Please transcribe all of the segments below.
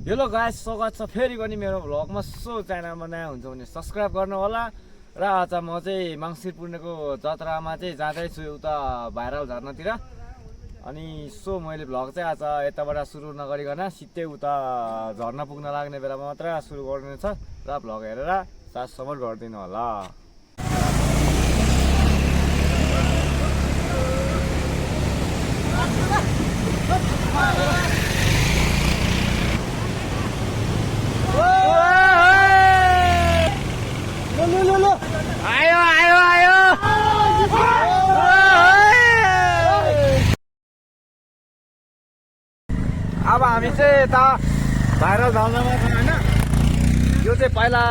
Hello guys, स्वागत छ फेरि पनि मेरो भ्लगमा। च्यानलमा नयाँ हुन्छ भने सब्सक्राइब गर्नु होला। र आज म चाहिँ मङ्सिर पूर्णिमाको जत्रामा चाहिँ जाँदैछु उता भाइरल झर्नातिर। अनि मैले भ्लग चाहिँ आज यताबाट सुरु नगरिकन सिधै उता झर्ना पुग्न लाग्ने बेलामा मात्र सुरु गर्नु छ। र भ्लग हेरेर साथ सपोर्ट गरिदिनु होला। आयो आयो आयो अब हामी चाहिँ यता भाइरल झर्नामा छ होइन। यो चाहिँ पहिला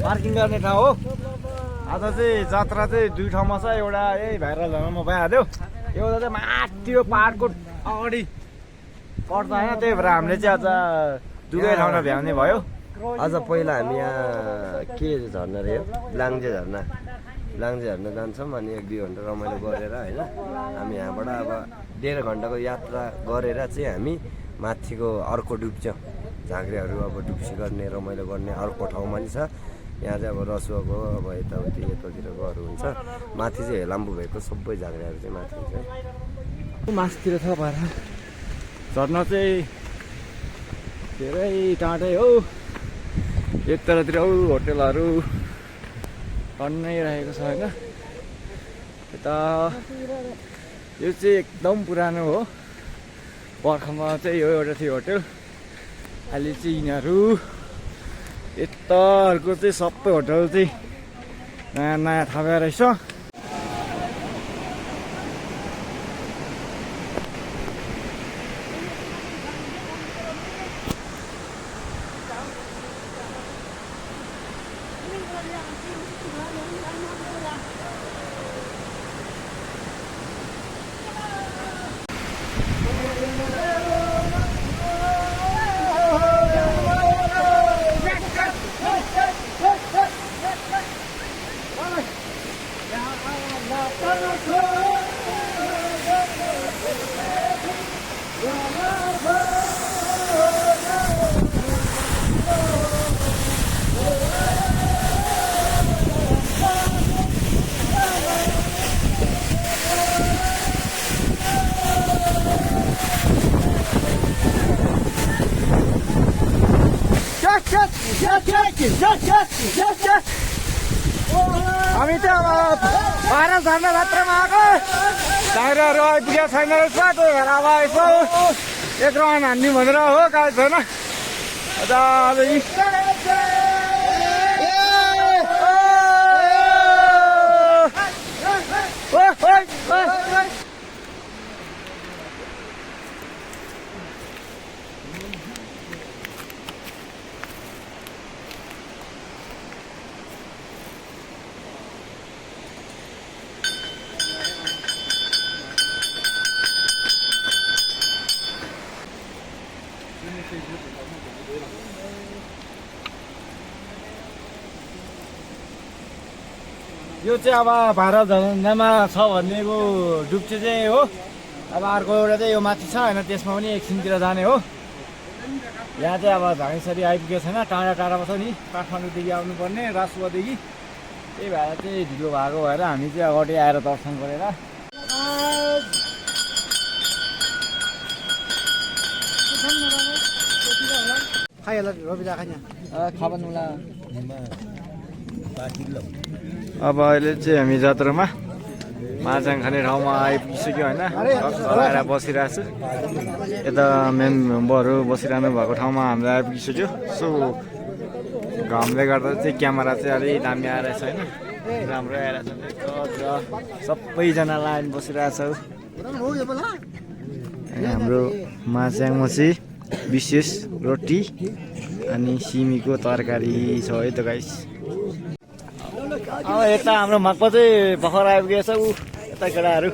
पार्किङ गर्ने ठाउँ हो। आज चाहिँ जात्रा चाहिँ दुई ठाउँमा छ। एउटा यही भाइरल झर्नामा भइहाल्यो, एउटा चाहिँ माथि यो पाहाडको अगाडि पर्छ होइन। त्यही भएर हामीले चाहिँ आज दुवै ठाउँमा भ्याउने भयो। आज पहिला हामी यहाँ के झर्ना रे लाङ्जे झर्ना जान्छौँ। अनि 1-2 घन्टा रमाइलो गरेर होइन हामी यहाँबाट अब 1.5 घन्टाको यात्रा गरेर चाहिँ हामी माथिको अर्को डुब्छौँ। झाँक्रीहरू अब डुब्सी गर्ने रमाइलो गर्ने अर्को ठाउँमा नि छ। यहाँ चाहिँ अब रसुवाको अब यतातिरकोहरू हुन्छ। माथि चाहिँ हेलाम्बु भएको सबै झाँक्रीहरू चाहिँ माथि हुन्छ। मासतिर छ भएर झर्ना चाहिँ धेरै टाढै हो। एकतरतिर होटेलहरू टन्नै रहेको छ होइन। यता यो चाहिँ एकदम पुरानो हो। बर्खामा चाहिँ यो एउटा थियो होटेल। अहिले चाहिँ यिनीहरू यताहरूको चाहिँ सबै होटल चाहिँ नयाँ नयाँ थाहा रहेछ। हामी चाहिँ अब भाइरल झर्ना जात्रामा आएको। झाँक्रीहरू आइपुगेको छैन रहेछ। त्यही भएर अब यसो एक राउन्ड हान्ने भनेर हो। गाई छैन यो चाहिँ अब भाइरल झर्नामा छ भनेको डुब्चे चाहिँ हो। अब अर्को एउटा चाहिँ यो माथि छ होइन, त्यसमा पनि एकछिनतिर जाने हो। यहाँ चाहिँ अब झाँक्रीसरी आइपुगेको छैन, टाढा टाढामा छ नि। काठमाडौँदेखि आउनुपर्ने, रासुवादेखि। त्यही भएर चाहिँ ढिलो भएको भएर हामी चाहिँ अगाडि आएर दर्शन गरेर अब अहिले चाहिँ हामी जात्रामा माछाङ खाने ठाउँमा आइपुगिसक्यो होइन। आएर बसिरहेको छु। यता मेम्बरहरू बसिरहनु भएको ठाउँमा हामीले आइपुगिसक्यो। घामले गर्दा चाहिँ क्यामेरा चाहिँ अलिक दामी आइरहेछ होइन, राम्रो आइरहेछ। सबैजना लाइन बसिरहेछ। हाम्रो माछाङ मछी, विशेष रोटी अनि सिमीको तरकारी छ है त गाइस। अब यता हाम्रो मक्पा चाहिँ भर्खर आइपुगेछ। यता केटाहरू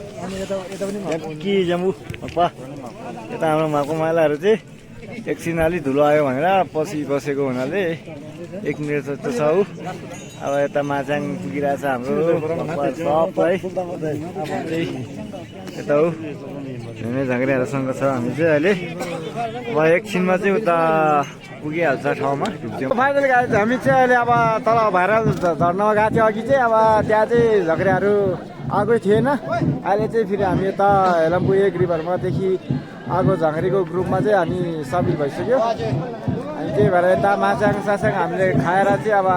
कि जम्बु मक्पा। यता हाम्रो मक्पा महिलाहरू चाहिँ एकछिन अलिक धुलो आयो भनेर पछि बसेको हुनाले 1 मिनट जस्तो छ। अब यता माछाङ पुगिरहेछ हाम्रो सबै। यता हो हामी झाँक्रीहरूसँग छ हामी चाहिँ अहिले अब एकछिनमा चाहिँ उता पुगिहाल्छ ठाउँमा फाइनल गाइज हामी चाहिँ अहिले अब तल भाइरल झर्नामा गएको थियो अघि चाहिँ अब त्यहाँ चाहिँ झक्रियाहरू आएकै थिएन अहिले चाहिँ फेरि हामी यता हेलम्बु एक रिभरमादेखि आएको झाँक्रीको ग्रुपमा चाहिँ हामी साबिल भइसक्यो अनि त्यही भएर यता माछाङ सासाङ हामीले खाएर चाहिँ अब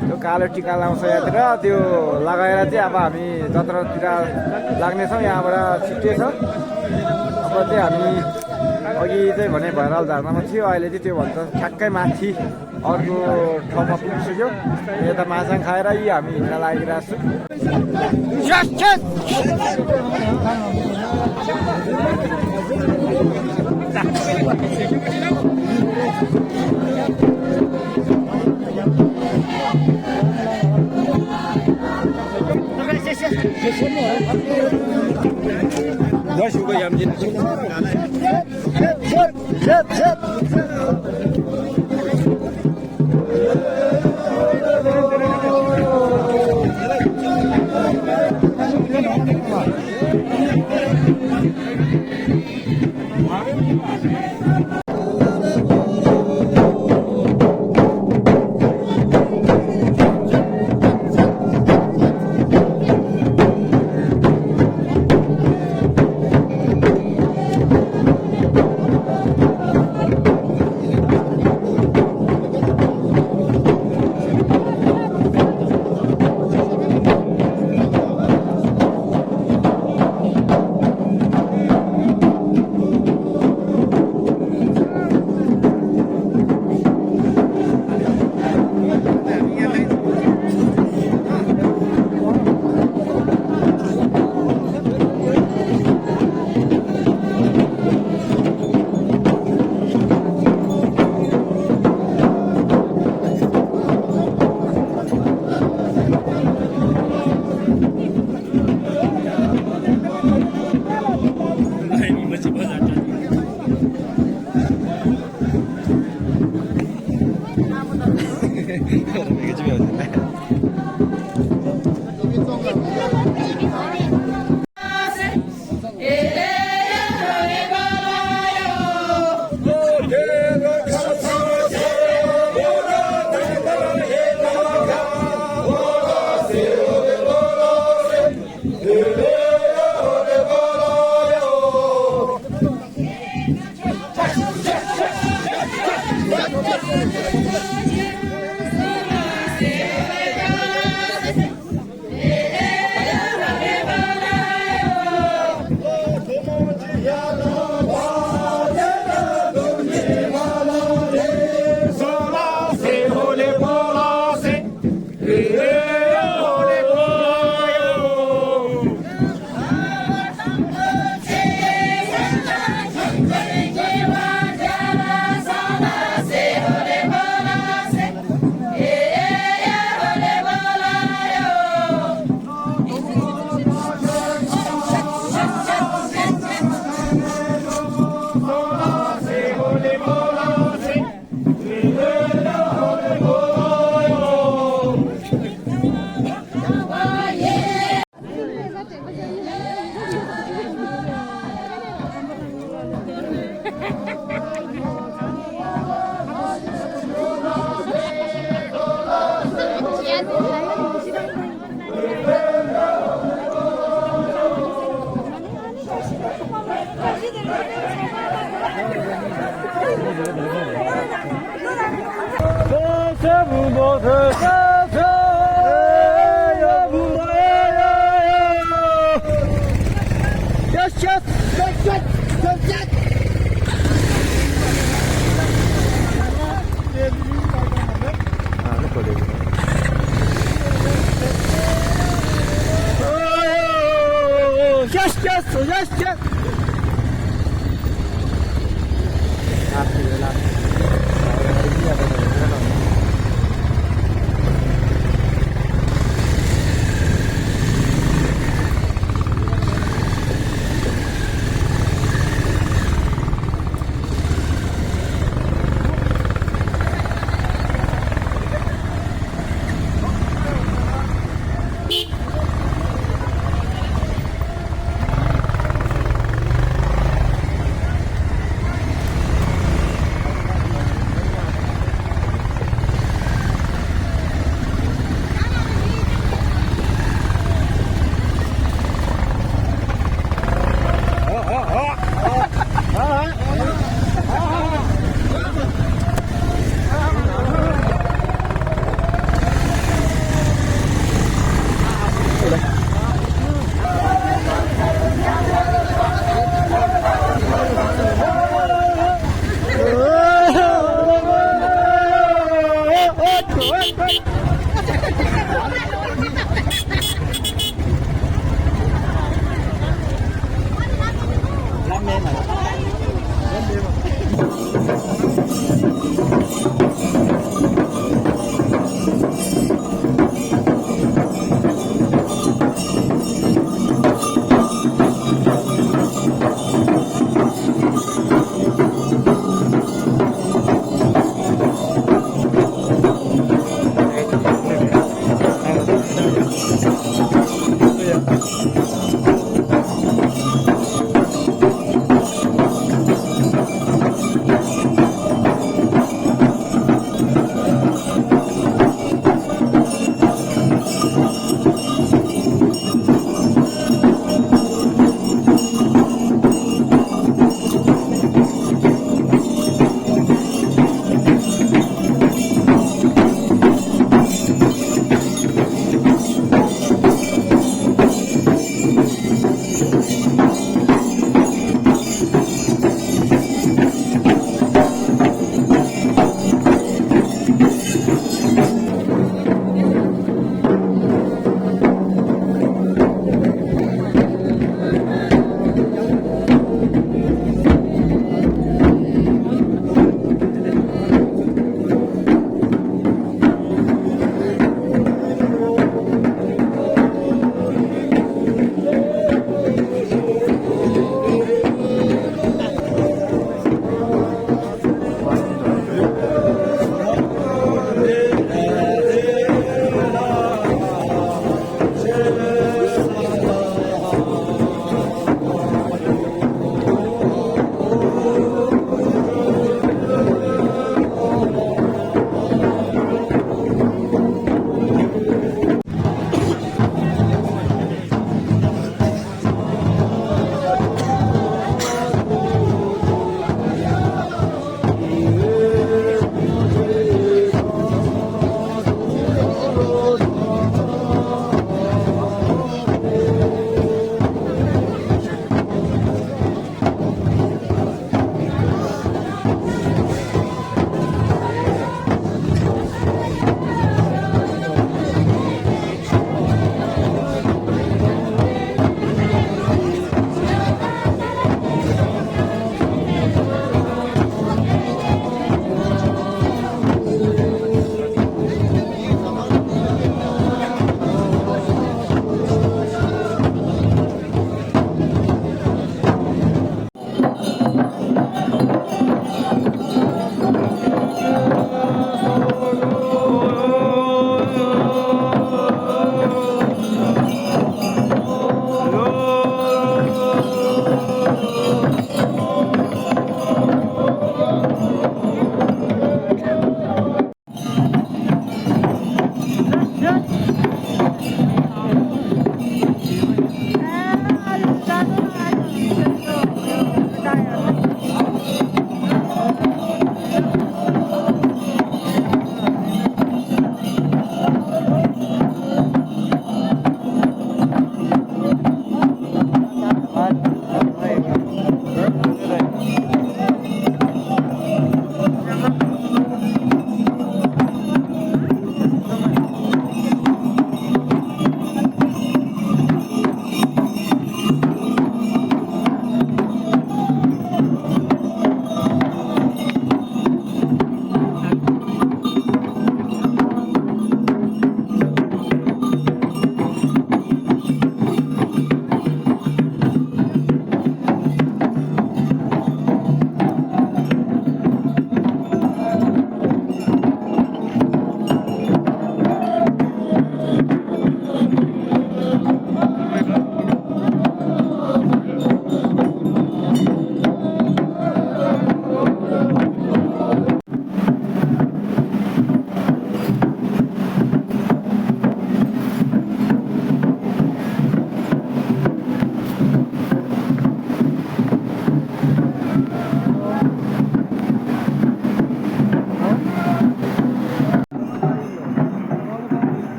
त्यो कालो टिका लाउँछ यहाँतिर त्यो लगाएर चाहिँ अब हामी जत्रातिर लाग्नेछौँ यहाँबाट छिट्टै छ अब चाहिँ हामी अघि चाहिँ भने भैरल झर्नामा थियो अहिले चाहिँ त्योभन्दा ठ्याक्कै माथि अर्को ठाउँमा पुगिसक्यो यता माछाङ खाएर यी हामी हिँड्न लागिरहेको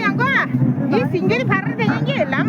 Yang ko ah. Ini singgah parah deh yang gelam.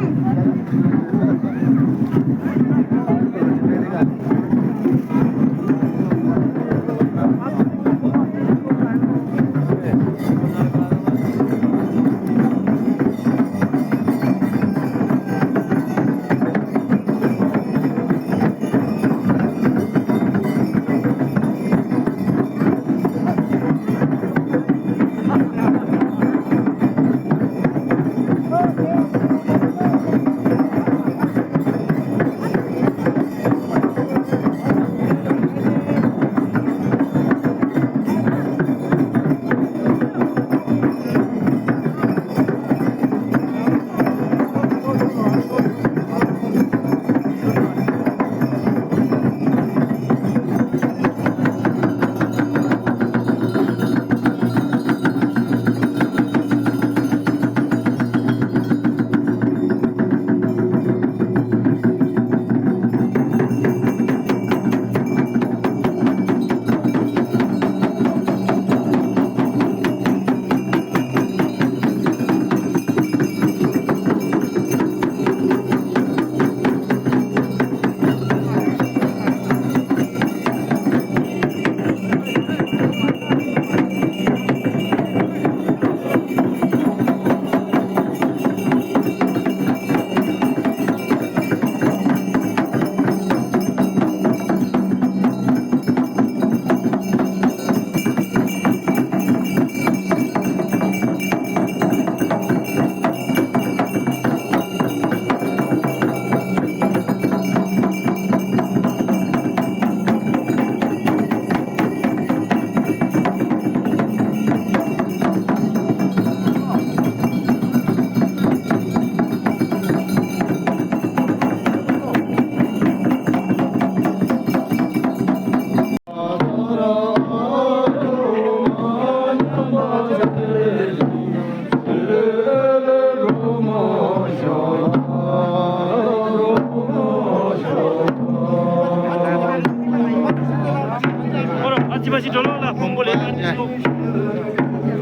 पछि डोलो ल फुम्बोले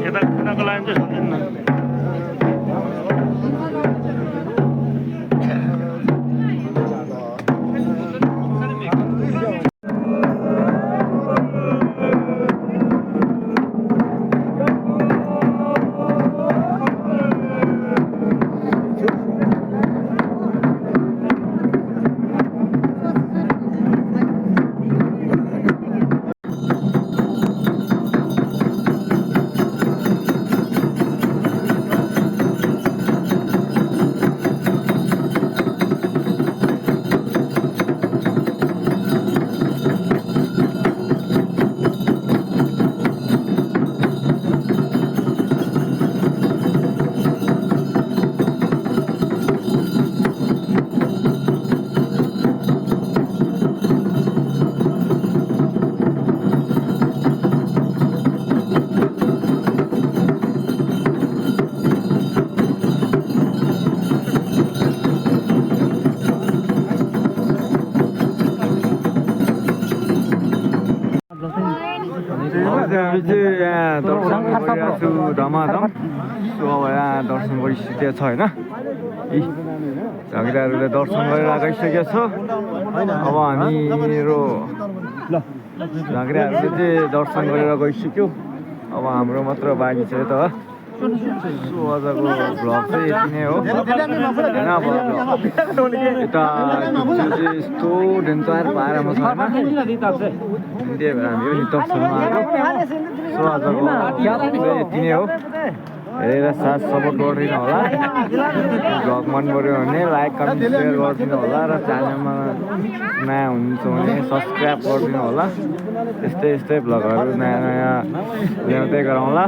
यता खानाको लागि चाहिँ सक्दैन। हामी चाहिँ यहाँ दर्शन गरिरहेको छु धमाधम। सो अब यहाँ दर्शन गरिसकेको छ होइन, यी झगडाहरूले दर्शन गरेर गइसकेको छ। अब हामीहरू झगडाहरूले चाहिँ दर्शन गरेर गइसक्यो, अब हाम्रो मात्र बाँकी छ त। सो आजको भ्लग चाहिँ यति नै हो होइन। अब यता चाहिँ यस्तो डेन्जर पारामा छ होइन, त्यही भएर हामी पनि दर्शनमा आएको। सो आजको चाहिँ यति नै हो। हेरेर साथ सपोर्ट गरिदिनु होला। भ्लग मन पऱ्यो भने लाइक कमेन्ट सेयर गरिदिनु होला र च्यानलमा नयाँ हुनुहुन्छ भने सब्सक्राइब गरिदिनु होला। यस्तै यस्तै भ्लगहरू नयाँ नयाँ ल्याउँदै गरौँला।